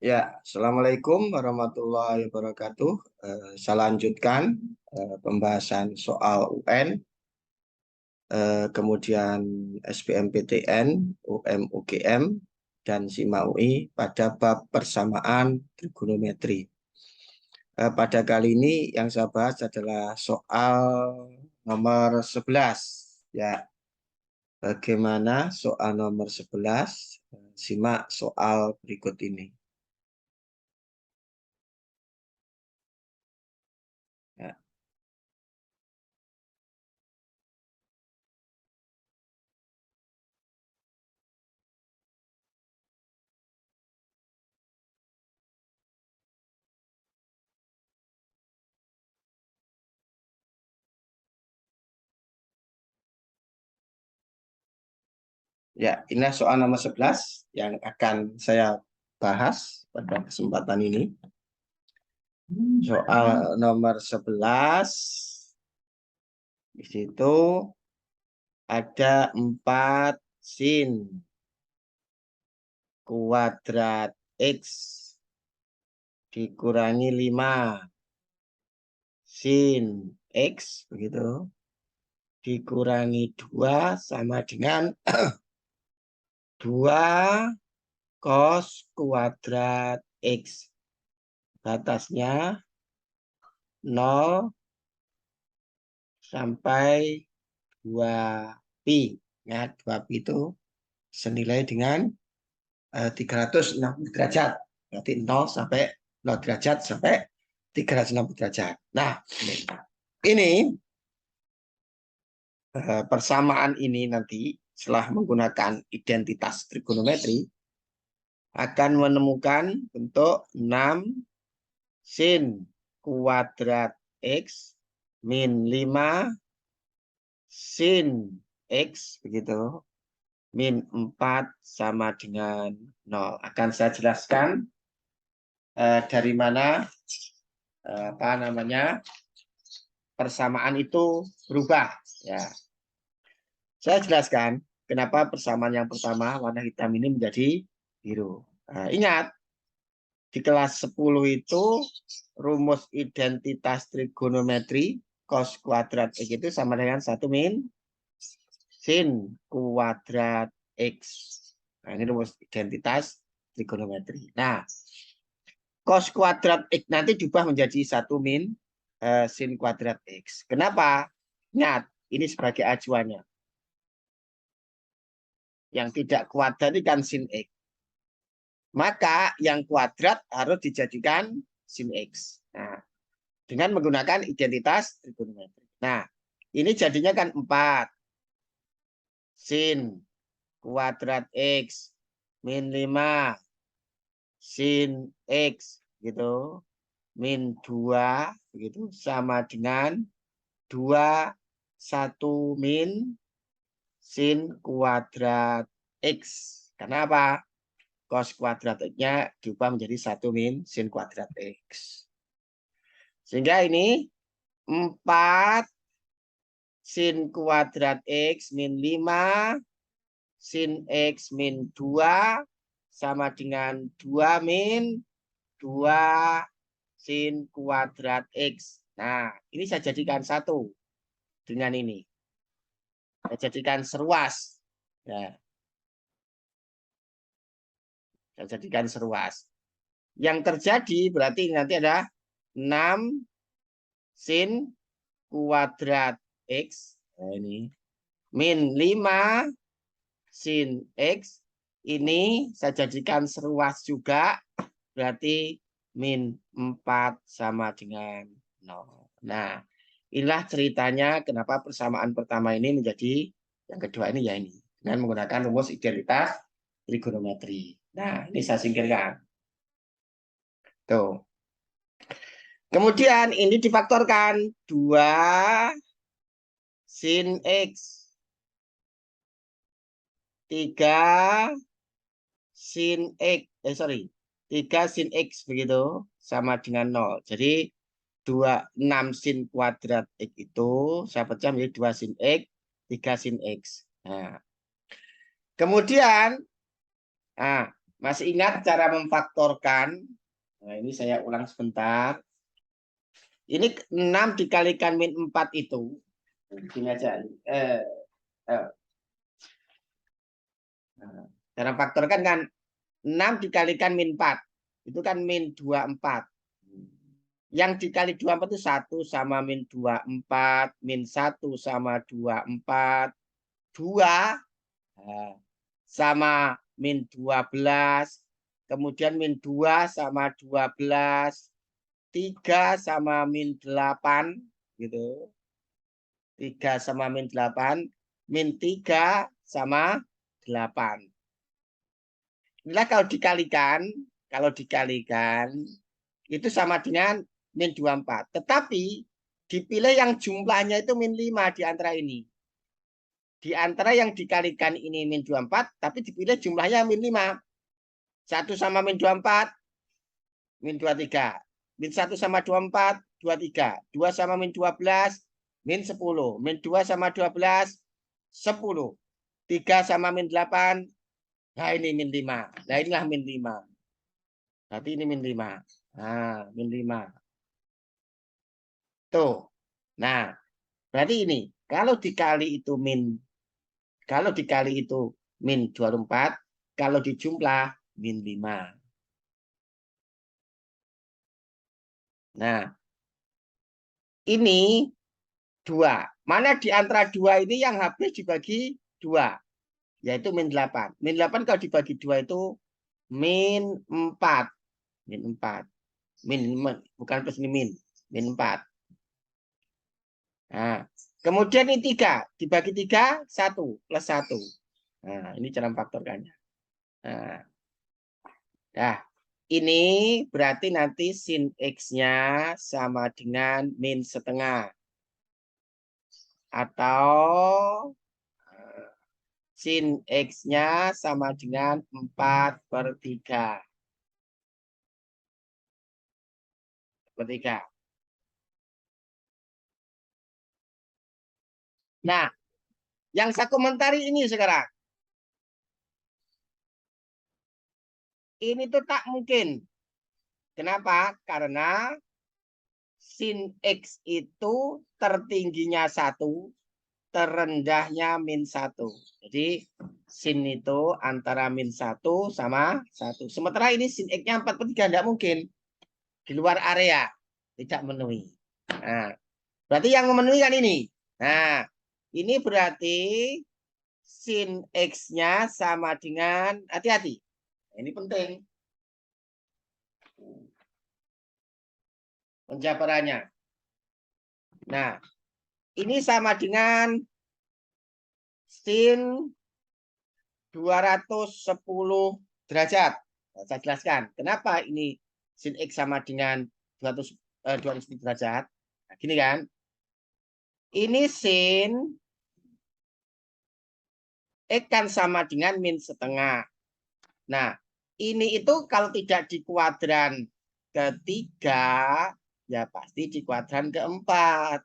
Ya, Assalamualaikum warahmatullahi wabarakatuh. Saya lanjutkan pembahasan soal UN, kemudian SBMPTN, UM-UGM, dan SIMA UI pada bab persamaan trigonometri. Pada kali ini yang saya bahas adalah soal nomor 11. Ya, bagaimana soal nomor 11? Simak soal berikut ini. Ya. Ya, ini soal nomor 11 yang akan saya bahas pada kesempatan ini. Soal nomor 11, di situ ada 4 sin kuadrat X dikurangi 5 sin X, begitu, dikurangi 2 sama dengan 2 cos kuadrat X. Batasnya 0 sampai 2pi. Ya, 2pi itu senilai dengan 360 derajat. Berarti 0 sampai 0 derajat sampai 360 derajat. Nah, ini persamaan ini nanti setelah menggunakan identitas trigonometri akan menemukan bentuk 6 sin kuadrat X min 5 sin X, begitu, min 4 sama dengan 0. Akan saya jelaskan dari mana persamaan itu berubah. Ya, saya jelaskan kenapa persamaan yang pertama warna hitam ini menjadi biru. Ingat, di kelas 10 itu rumus identitas trigonometri cos kuadrat X itu sama dengan 1 min sin kuadrat X. Nah, ini rumus identitas trigonometri. Nah, cos kuadrat X nanti diubah menjadi 1 min sin kuadrat X. Kenapa? Ingat, ini sebagai acuannya. Yang tidak kuadrat ini kan sin X. Maka yang kuadrat harus dijadikan sin X. Nah, dengan menggunakan identitas trigonometri. Nah, ini jadinya kan 4 sin kuadrat X min 5 sin X gitu min 2 begitu sama dengan 1 min sin kuadrat X. Karena apa? Cos kuadrat X-nya diubah menjadi 1 min sin kuadrat X. Sehingga ini 4 sin kuadrat X min 5 sin X min 2 sama dengan 2 min 2 sin kuadrat X. Nah, ini saya jadikan 1 dengan ini. Saya jadikan seruas. Ya. Saya jadikan seruas. Yang terjadi berarti nanti ada 6 sin kuadrat X. Nah, ini. Min 5 sin X. Ini saya jadikan seruas juga. Berarti min 4 sama dengan 0. Nah, inilah ceritanya kenapa persamaan pertama ini menjadi yang kedua ini ya ini. Dengan menggunakan rumus identitas trigonometri. Nah, ini saya singkirkan. Tuh. Kemudian ini difaktorkan 2 sin X. 3 sin X. 3 sin X begitu sama dengan 0. Jadi 6 sin kuadrat X itu saya pecah menjadi 2 sin X, 3 sin X. Nah, kemudian Masih ingat cara memfaktorkan? Nah, ini saya ulang sebentar. Ini 6 dikalikan min 4 itu. Gini aja. Cara faktorkan kan 6 dikalikan min 4. Itu kan min 24. Yang dikali 24 itu 1 sama min 24. Min 1 sama 24. 2 sama min 12. Kemudian min 2 sama 12. 3 sama min 8. Gitu. 3 sama min 8. Min 3 sama 8. Inilah kalau dikalikan itu sama dengan min 24. Tetapi dipilih yang jumlahnya itu min 5 di antara ini. Di antara yang dikalikan ini min 24, tapi dipilih jumlahnya min 5. 1 sama min 24, min 23. Min 1 sama 24, 23. 2 sama min 12, min 10. Min 2 sama 12, 10. 3 sama min 8, nah ini min 5. Nah inilah min 5. Berarti ini min 5. Nah, min 5. Tuh. Nah, berarti ini. Kalau dikali itu min 24, kalau dijumlah min 5. Nah, ini 2. Mana di antara 2 ini yang habis dibagi 2? Yaitu min 8. Min 8 kalau dibagi 2 itu min 4. Min 4. Bukan plus ini min 4. Nah, kemudian ini 3. Dibagi 3, 1 plus 1. Nah, ini cara faktorkannya. Nah, ini berarti nanti sin X-nya sama dengan min setengah. Atau sin X-nya sama dengan 4/3. 4/3. Nah, yang saya komentari ini sekarang. Ini tuh tak mungkin. Kenapa? Karena sin X itu tertingginya 1, terendahnya min 1. Jadi sin itu antara min 1 sama 1. Sementara ini sin X-nya 4/3 tidak mungkin. Di luar area. Tidak memenuhi. Nah, berarti yang memenuhi kan ini. Nah, ini berarti sin X-nya sama dengan, hati-hati. Ini penting. Penjabarannya. Nah, ini sama dengan sin 210 derajat. Saya jelaskan. Kenapa ini sin X sama dengan 210 derajat? Nah, gini kan. Ini sin X kan sama dengan min setengah. Nah, ini itu kalau tidak di kuadran ketiga, ya pasti di kuadran keempat.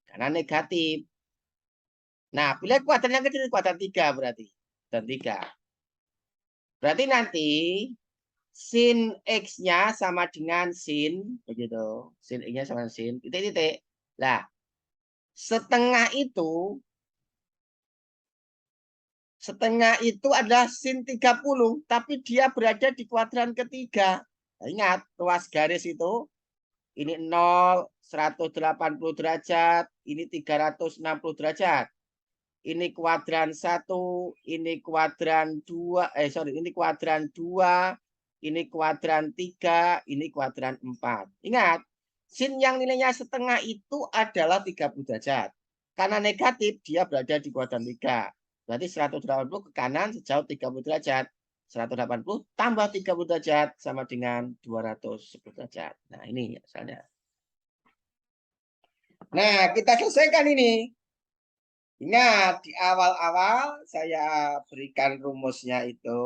Karena negatif. Nah, bila kuadran yang kecil, kuadran 3 berarti. Dan 3. Berarti nanti sin X-nya sama dengan sin. Begitu. Sin X-nya sama dengan sin. Titik-titik. Nah, setengah itu adalah sin 30, tapi dia berada di kuadran ketiga. Nah, ingat, ruas garis itu ini 0, 180 derajat, ini 360 derajat. Ini kuadran 1, ini kuadran 2, ini kuadran 2, ini kuadran 3, ini kuadran 4. Ingat, sin yang nilainya setengah itu adalah 30 derajat. Karena negatif, dia berada di kuadran 3. Berarti 180 ke kanan sejauh 30 derajat. 180 tambah 30 derajat sama dengan 210 derajat. Nah, ini misalnya. Nah, kita selesaikan ini. Ingat, di awal-awal saya berikan rumusnya itu.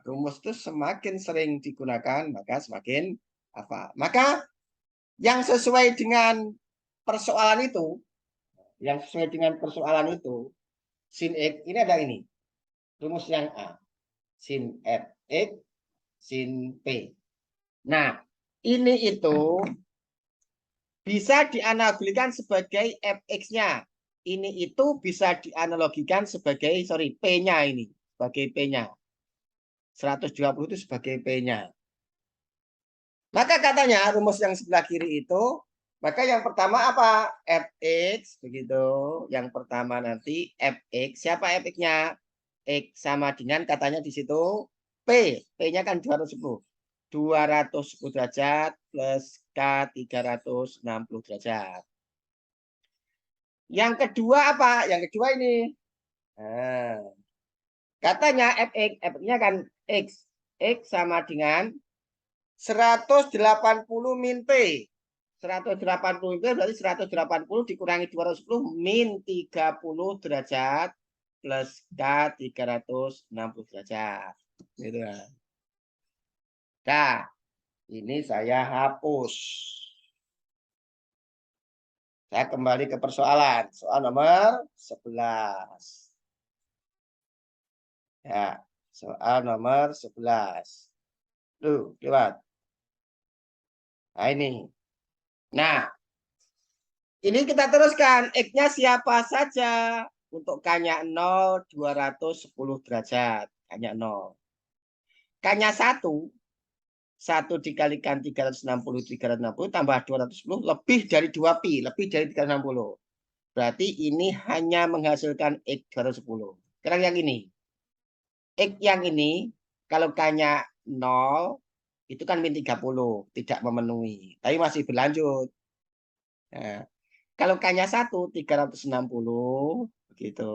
Rumus itu semakin sering digunakan, maka semakin apa? Maka yang sesuai dengan persoalan itu, sin X, ini ada ini. Rumus yang A, sin F. X sin P. Nah, ini itu bisa dianalogikan sebagai fx-nya. Ini itu bisa dianalogikan sebagai, P-nya ini. Sebagai P-nya. 120 itu sebagai P-nya. Maka katanya rumus yang sebelah kiri itu, maka yang pertama apa? Fx, begitu. Yang pertama nanti Fx. Siapa Fx-nya? X sama dengan katanya di situ P. P-nya kan 210. 210 derajat plus K 360 derajat. Yang kedua apa? Yang kedua ini. Nah, katanya Fx, Fx-nya kan X. X sama dengan 180 min P. 180 min P berarti 180 dikurangi 210 min 30 derajat plus K 360 derajat. Gitu kan. Nah, ini saya hapus. Saya kembali ke persoalan. Soal nomor 11. Ya, soal nomor 11. Tuh, lewat. Nah, ini. Nah, ini kita teruskan. X-nya siapa saja? Untuk K-nya 0, 210 derajat. K-nya 0. K-nya 1. 1 dikalikan 360 tambah 210 lebih dari 2pi. Lebih dari 360. Berarti ini hanya menghasilkan X 210. Sekarang yang ini. X yang ini, kalau K-nya 0, itu kan min 30. Tidak memenuhi. Tapi masih berlanjut. Nah, kalau K-nya 1, 360. Begitu.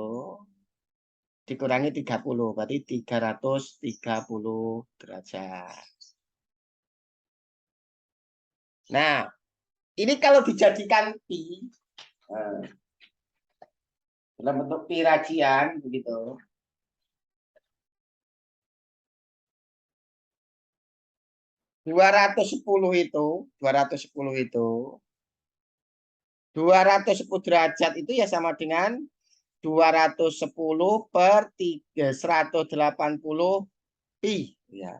Dikurangi 30. Berarti 330 derajat. Nah, ini kalau dijadikan pi, dalam bentuk pi radian, begitu. 210 itu, 210 itu, 210 derajat itu ya sama dengan 210 per 180 pi. Ya.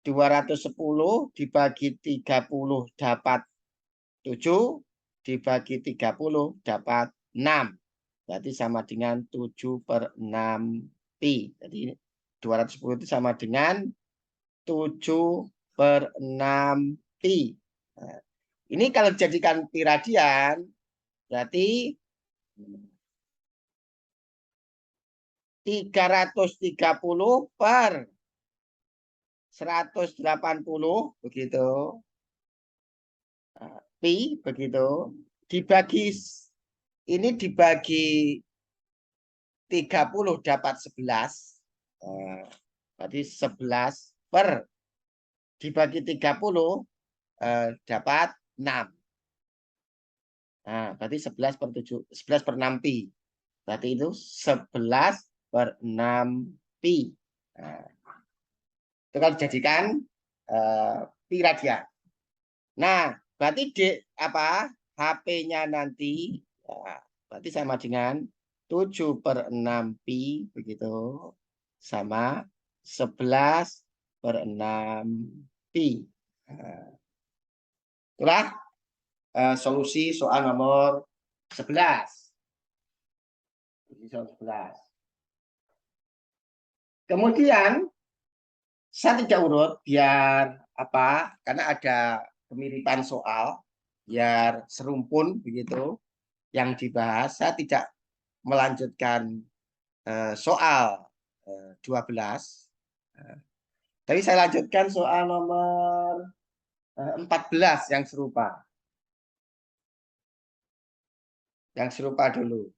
210 dibagi 30 dapat 7, dibagi 30 dapat 6. Berarti sama dengan 7 per 6 pi. Jadi 210 itu sama dengan 7 per 6 pi. Nah, ini kalau dijadikan pi radian, berarti 330 per 180, begitu. Pi, begitu. Dibagi, ini dibagi 30 dapat 11. Berarti 11 per dibagi 30 dapat 6. Nah, berarti 11 per 7, 11 per 6 pi. Berarti itu 11 per 6 pi. Nah, itu kalau dijadikan pi radian. Nah, berarti apa? HP-nya nanti ya, berarti sama dengan 7 per 6 pi begitu sama 11 per 6 pi. Nah, itulah solusi soal nomor 11. Soal 11. Kemudian saya tidak urut biar apa? Karena ada kemiripan soal biar serumpun begitu yang dibahas. Saya tidak melanjutkan soal 12. Tapi saya lanjutkan soal nomor 14 yang serupa. Yang serupa dulu.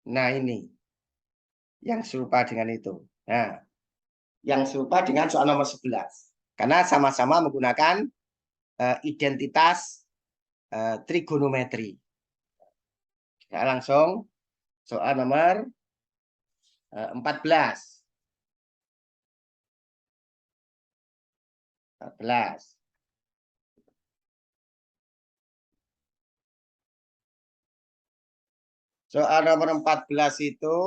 Nah, ini. Yang serupa dengan itu. Nah, yang serupa dengan soal nomor 11. Karena sama-sama menggunakan identitas trigonometri. Nah, langsung soal nomor 14. 14. Soal nomor 14 itu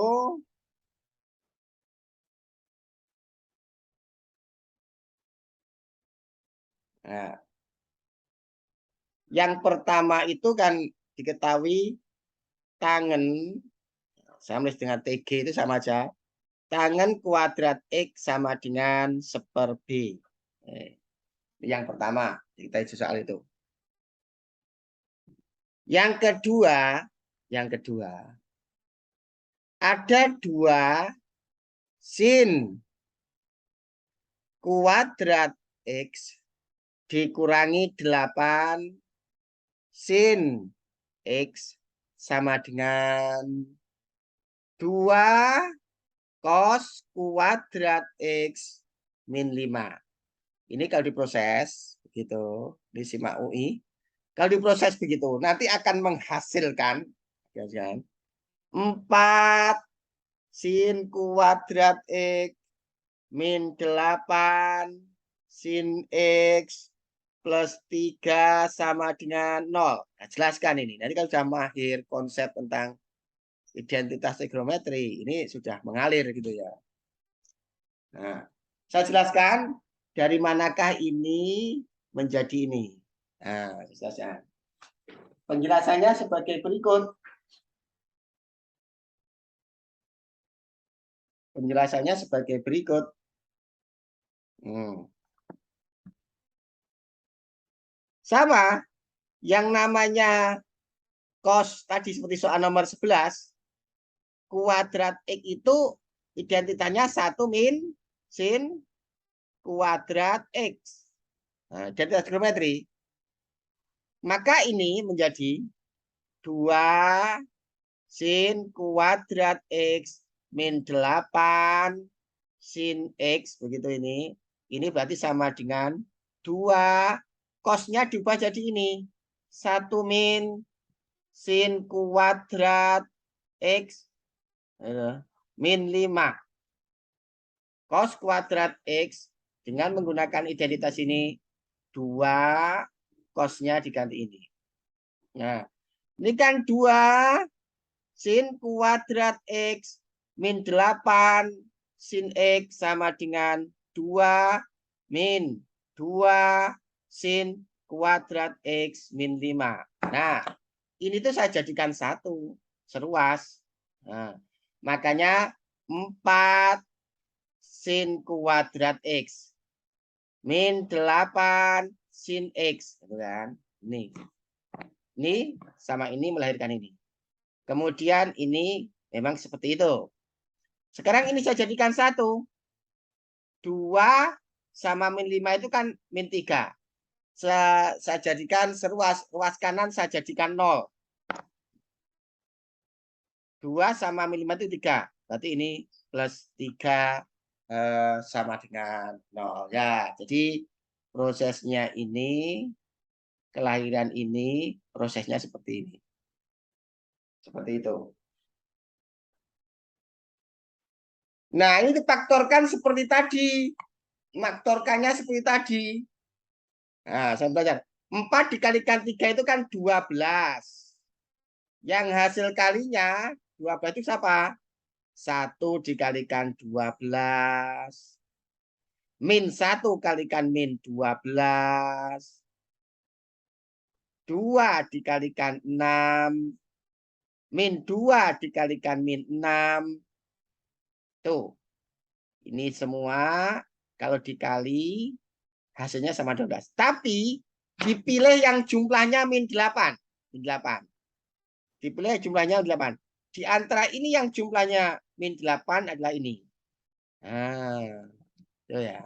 Nah, yang pertama itu kan diketahui tangen, saya menulis dengan TG itu sama aja. Tangen kuadrat X sama dengan seper B. Yang pertama, kita isi soal itu. Yang kedua, ada 2 sin kuadrat X dikurangi 8 sin X sama dengan 2 cos kuadrat X min 5. Ini kalau diproses begitu, disimak UI. Kalau diproses begitu, nanti akan menghasilkan 4 sin kuadrat X min 8 sin X plus 3 sama dengan 0. Nah, jelaskan ini. Nanti kalau sudah mahir konsep tentang identitas trigonometri, ini sudah mengalir gitu ya. Nah, saya jelaskan dari manakah ini menjadi ini. Nah, jelaskan. Penjelasannya sebagai berikut. Penjelasannya sebagai berikut. Sama, yang namanya cos tadi seperti soal nomor 11, kuadrat X itu identitasnya 1 min sin kuadrat X. Nah, identitas trigonometri. Maka ini menjadi 2 sin kuadrat X min 8 sin X. Begitu ini. Ini berarti sama dengan 2. Cosnya diubah jadi ini. 1 min sin kuadrat X min 5. Cos kuadrat X dengan menggunakan identitas ini 2, cosnya diganti ini. Nah, ini kan 2 sin kuadrat X min 8 sin X sama dengan 2 min 2 sin kuadrat X min 5. Nah, ini tuh saya jadikan 1 seruas. Nah, makanya 4 sin kuadrat X min 8 sin X. Gitu kan? Ini sama ini melahirkan ini. Kemudian ini memang seperti itu. Sekarang ini saya jadikan 1. 2 sama min 5 itu kan min 3. Saya jadikan seruas. Ruas kanan saya jadikan 0. 2 sama min 5 itu 3. Berarti ini plus 3 sama dengan 0. Ya, jadi prosesnya ini, kelahiran ini, prosesnya seperti ini. Seperti itu. Nah, ini difaktorkan seperti tadi. Faktorkannya seperti tadi. Nah, saya belajar. 4 dikalikan 3 itu kan 12. Yang hasil kalinya 12 itu siapa? 1 dikalikan 12. Min 1 kalikan min 12. 2 dikalikan 6. Min 2 dikalikan min 6. Tuh. Ini semua kalau dikali hasilnya sama 12. Tapi dipilih yang jumlahnya min 8. Min 8. Dipilih jumlahnya 8. Di antara ini yang jumlahnya min 8 adalah ini. Nah, itu ya.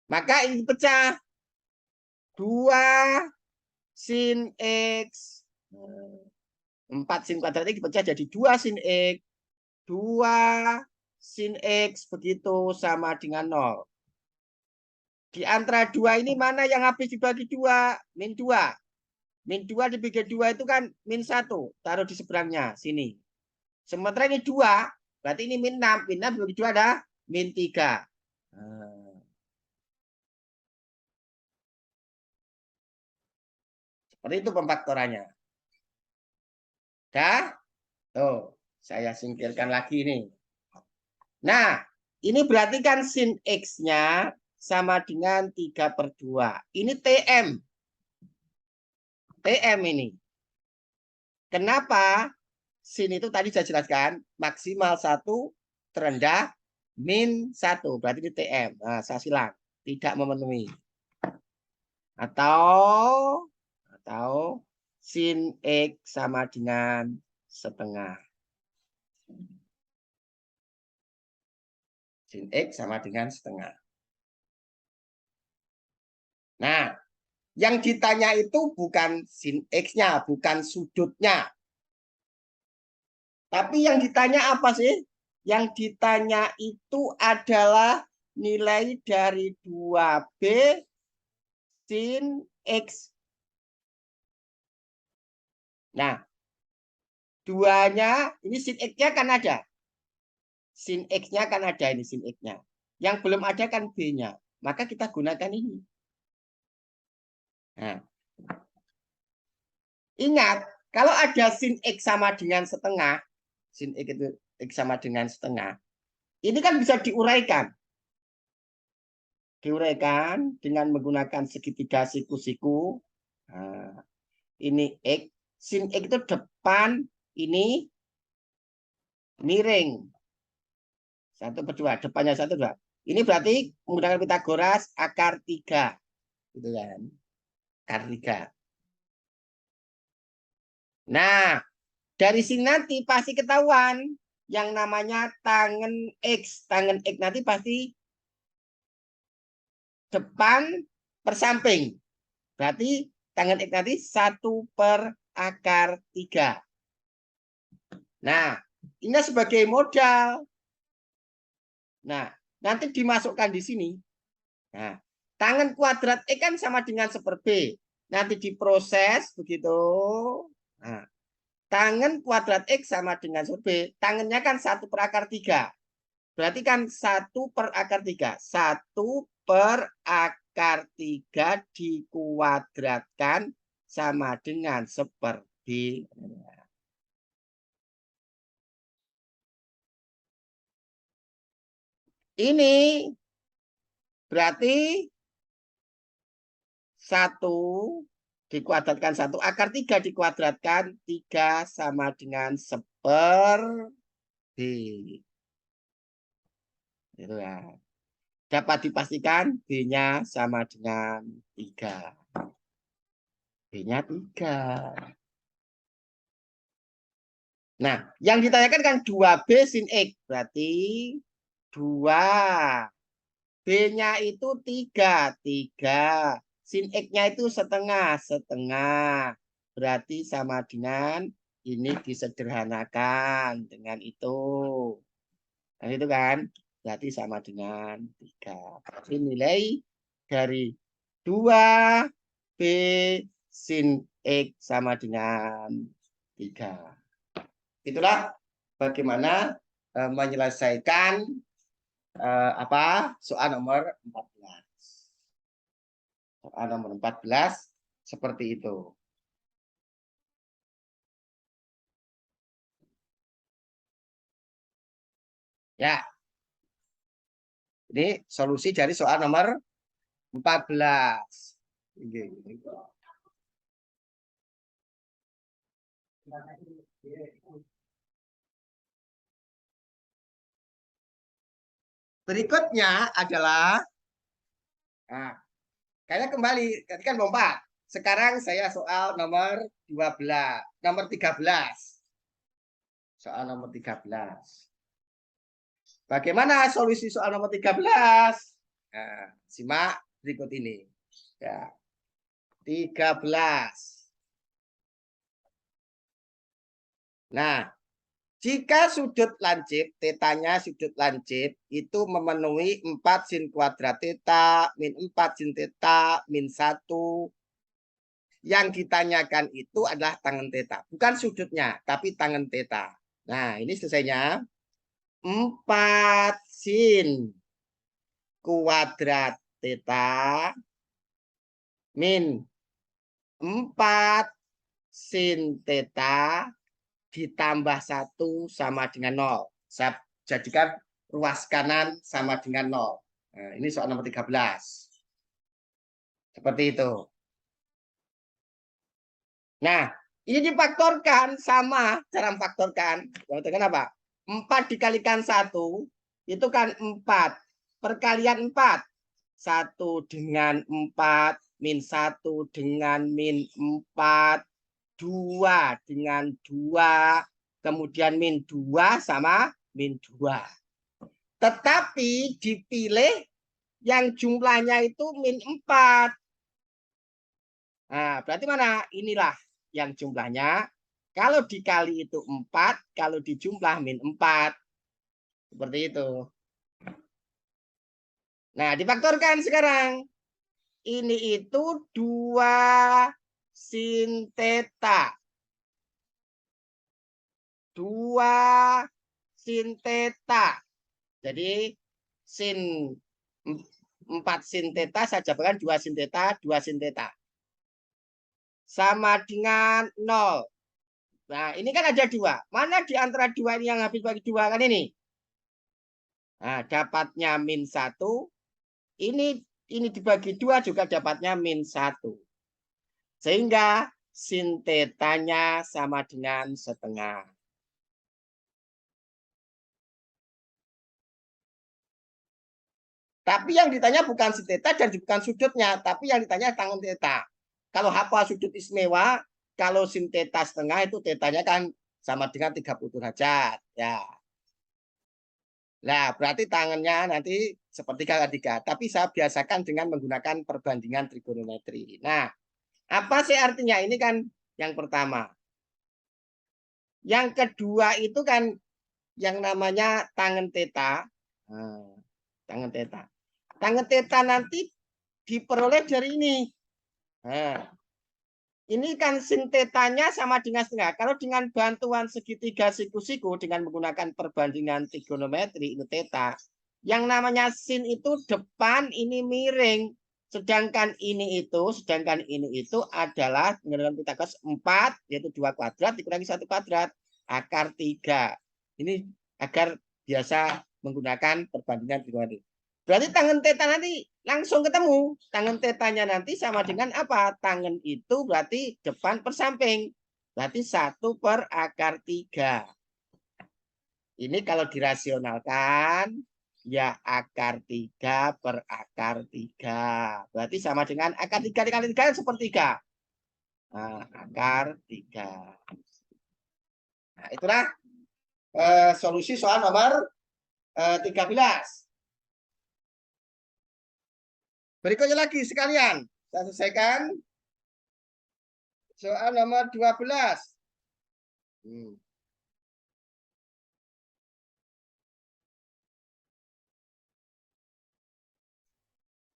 Maka ini pecah. 2 sin X. 4 sin kuadrat X dipecah jadi 2 sin X. 2 sin X begitu sama dengan 0. Di antara 2 ini mana yang habis dibagi 2? Min 2. Min 2 dibagi 2 itu kan min 1. Taruh di seberangnya, sini. Sementara ini 2, berarti ini min 6. Min 6 dibagi 2 ada min 3. Seperti itu pemfaktorannya. Dah? Tuh, saya singkirkan lagi nih. Nah, ini berarti kan sin X-nya sama dengan 3/2. Ini TM. TM ini. Kenapa? Sin itu tadi saya jelaskan. Maksimal 1, terendah min 1. Berarti ini TM. Nah, saya silang. Tidak memenuhi. Atau sin X sama dengan setengah. Sin X sama dengan setengah. Nah, yang ditanya itu bukan sin X-nya, bukan sudutnya. Tapi yang ditanya apa sih? Yang ditanya itu adalah nilai dari 2B sin X. Nah, duanya, ini sin X-nya kan ada. Sin X-nya kan ada, ini sin X-nya. Yang belum ada kan B-nya. Maka kita gunakan ini. Nah, ingat, kalau ada sin X sama dengan setengah, sin X itu X sama dengan setengah, ini kan bisa diuraikan. Diuraikan dengan menggunakan segitiga siku-siku. Nah, ini X, sin X itu depan, ini miring. 1/2, depannya 1/2. Ini berarti menggunakan Pitagoras akar 3. Gitu kan. Akar 3. Nah, dari sini nanti pasti ketahuan yang namanya tangen X. Tangen X nanti pasti depan per samping. Berarti tangen X nanti 1/akar 3. Nah, ini sebagai modal. Nah, nanti dimasukkan di sini. Nah, tangen kuadrat X kan sama dengan 1/B. Nanti diproses begitu. Nah, tangen kuadrat X sama dengan 1/B. Tangennya kan 1/akar 3. Berarti kan 1/akar 3. 1/akar 3 dikuadratkan sama dengan 1/B. Ini berarti 1 dikuadratkan 1/akar 3 dikuadratkan 3 sama dengan 1/B. Itu ya. Dapat dipastikan B-nya sama dengan 3. B-nya 3. Nah, yang ditanyakan kan 2B sin X. Berarti 2. B-nya itu 3. 3. Sin X-nya itu setengah. Setengah. Berarti sama dengan ini disederhanakan dengan itu. Nah, itu kan. Berarti sama dengan 3. Berarti nilai dari 2B sin X sama dengan 3. Itulah bagaimana menyelesaikan soal nomor 14. Soal nomor 14 seperti itu. Ya. Ini solusi dari soal nomor 14. Berikutnya adalah kayaknya kembali tadi kan 4. Sekarang saya soal nomor 12, nomor 13. Soal nomor 13. Bagaimana solusi soal nomor 13? Nah, simak berikut ini. Ya. 13. Nah, jika sudut lancip, tetanya sudut lancip itu memenuhi 4 sin kuadrat teta, min 4 sin teta, min 1. Yang ditanyakan itu adalah tangen teta. Bukan sudutnya, tapi tangen teta. Nah, ini selesainya. 4 sin kuadrat teta min 4 sin teta ditambah 1 sama dengan 0. Saya jadikan ruas kanan sama dengan 0. Nah, ini soal nomor 13. Seperti itu. Nah, ini difaktorkan sama cara memfaktorkan. Dengan apa? 4 dikalikan 1 itu kan 4. Perkalian 4. 1 dengan 4 min 1 dengan min 4. 2 dengan 2. Kemudian min 2 sama min 2. Tetapi dipilih yang jumlahnya itu min 4. Nah, berarti mana? Inilah yang jumlahnya. Kalau dikali itu 4, kalau dijumlah min 4. Seperti itu. Nah, difaktorkan sekarang. Ini itu 2 sin theta. 2 sin theta. Jadi sin 4 sin theta saya jawabkan 2 sin theta, 2 sin theta. Sama dengan 0. Nah, ini kan ada 2. Mana di antara 2 ini yang habis bagi 2 kan ini? Nah, dapatnya min 1. Ini dibagi 2 juga dapatnya min 1. Sehingga sin tetanya sama dengan setengah. Tapi yang ditanya bukan sin teta dan bukan sudutnya, tapi yang ditanya tangan teta. Kalau hafal sudut istimewa, kalau sin teta setengah itu tetanya kan sama dengan 30 derajat. Ya. Nah, berarti tangannya nanti sepertiga kali 3. Tapi saya biasakan dengan menggunakan perbandingan trigonometri. Nah, apa sih artinya? Ini kan yang pertama. Yang kedua itu kan yang namanya tangan teta. Nah, tangan teta. Tangan teta nanti diperoleh dari ini. Nah, ini kan sin tetanya sama dengan setengah. Kalau dengan bantuan segitiga siku-siku dengan menggunakan perbandingan trigonometri ini teta, yang namanya sin itu depan ini miring, sedangkan ini itu adalah dengan Pythagoras 4 yaitu 2 kuadrat dikurangi 1 kuadrat akar 3. Ini agar biasa menggunakan perbandingan trigonometri. Berarti tangan teta nanti langsung ketemu. Tangan tetanya nanti sama dengan apa? Tangan itu berarti depan per samping. Berarti 1 per akar 3. Ini kalau dirasionalkan, ya akar 3 per akar 3. Berarti sama dengan akar 3 dikali 3 sepertiga. Nah, akar 3. Nah, itulah solusi soal nomor 13. Berikutnya lagi sekalian. Saya selesaikan soal nomor 12.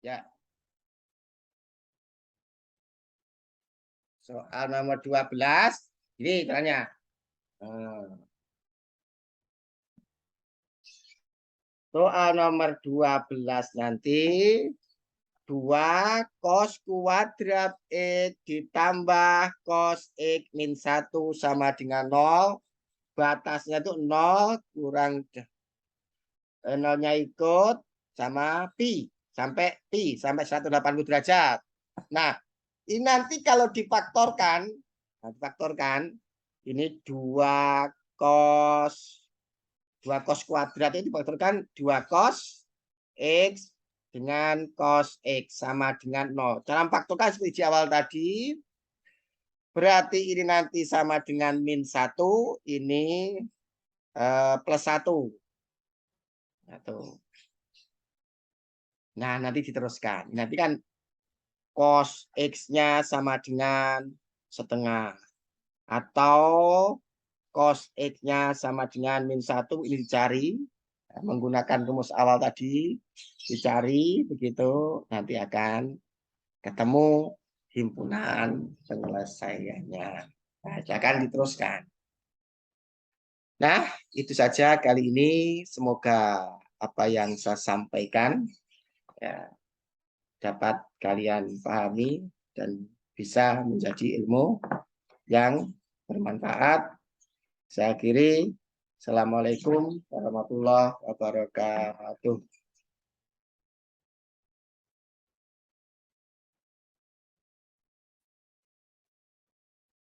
Ya. Soal nomor 12. Ini caranya. Soal nomor 12 nanti 2 cos kuadrat X ditambah cos X min 1 sama dengan 0. Batasnya itu 0 kurang 0-nya ikut sama pi. Sampai pi, sampai 180 derajat. Nah, ini nanti kalau difaktorkan, ini 2 cos kuadrat itu difaktorkan 2 cos X dengan cos X sama dengan 0. Cara memfaktorkan seperti di awal tadi. Berarti ini nanti sama dengan min 1. Ini plus 1. Nah, nanti diteruskan. Nanti kan cos X-nya sama dengan setengah. Atau cos X-nya sama dengan min 1. Ini dicari. Menggunakan rumus awal tadi. Dicari. Begitu. Nanti akan ketemu himpunan penyelesaiannya. Nah, akan diteruskan. Nah, itu saja kali ini. Semoga apa yang saya sampaikan ya, dapat kalian pahami dan bisa menjadi ilmu yang bermanfaat. Saya akhiri. Assalamualaikum warahmatullahi wabarakatuh.